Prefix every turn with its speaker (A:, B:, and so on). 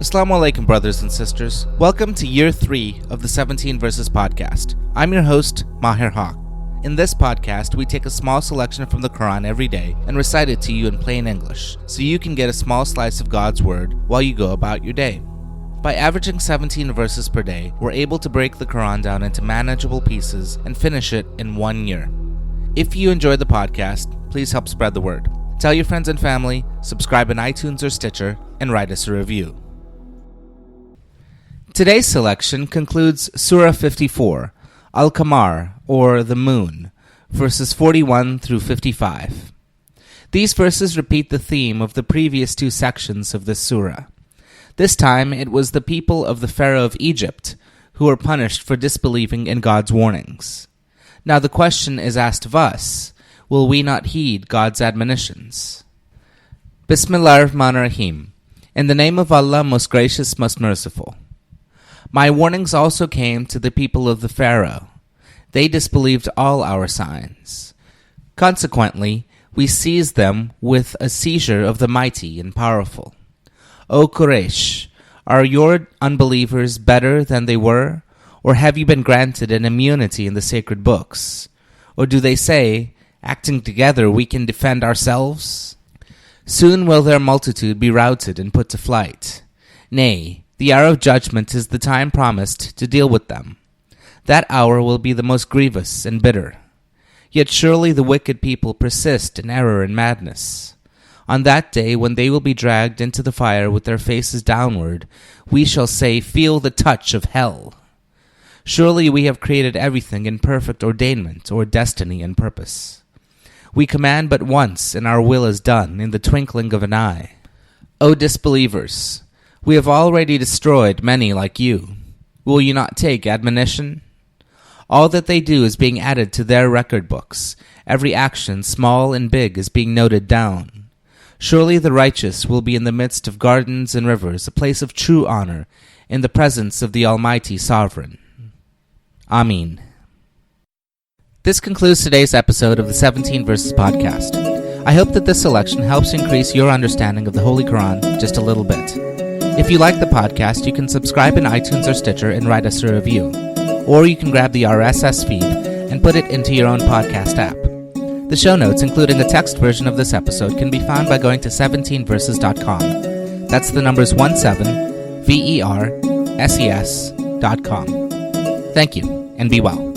A: As-salaam wa-alaikum, brothers and sisters. Welcome to Year 3 of the 17 Verses podcast. I'm your host, Maher Haq. In this podcast, we take a small selection from the Quran every day and recite it to you in plain English, so you can get a small slice of God's Word while you go about your day. By averaging 17 verses per day, we're able to break the Quran down into manageable pieces and finish it in 1 year. If you enjoyed the podcast, please help spread the word. Tell your friends and family, subscribe in iTunes or Stitcher, and write us a review. Today's selection concludes Surah 54, Al-Qamar, or the Moon, verses 41 through 55. These verses repeat the theme of the previous two sections of this surah. This time it was the people of the Pharaoh of Egypt who were punished for disbelieving in God's warnings. Now the question is asked of us, will we not heed God's admonitions? Bismillahir-Rahmanir-Rahim. In the name of Allah, most gracious, most merciful. My warnings also came to the people of the Pharaoh. They disbelieved all our signs. Consequently, we seized them with a seizure of the mighty and powerful. O Quraysh, are your unbelievers better than they were? Or have you been granted an immunity in the sacred books? Or do they say, acting together we can defend ourselves? Soon will their multitude be routed and put to flight. Nay, the hour of judgment is the time promised to deal with them. That hour will be the most grievous and bitter. Yet surely the wicked people persist in error and madness. On that day, when they will be dragged into the fire with their faces downward, we shall say, feel the touch of hell. Surely we have created everything in perfect ordainment or destiny and purpose. We command but once, and our will is done in the twinkling of an eye. O disbelievers, we have already destroyed many like you. Will you not take admonition? All that they do is being added to their record books. Every action, small and big, is being noted down. Surely the righteous will be in the midst of gardens and rivers, a place of true honor, in the presence of the Almighty Sovereign. Ameen. This concludes today's episode of the 17 Verses podcast. I hope that this selection helps increase your understanding of the Holy Quran just a little bit. If you like the podcast, you can subscribe in iTunes or Stitcher and write us a review. Or you can grab the RSS feed and put it into your own podcast app. The show notes, including a text version of this episode, can be found by going to 17verses.com. That's the numbers 17, VERSES.com. Thank you, and be well.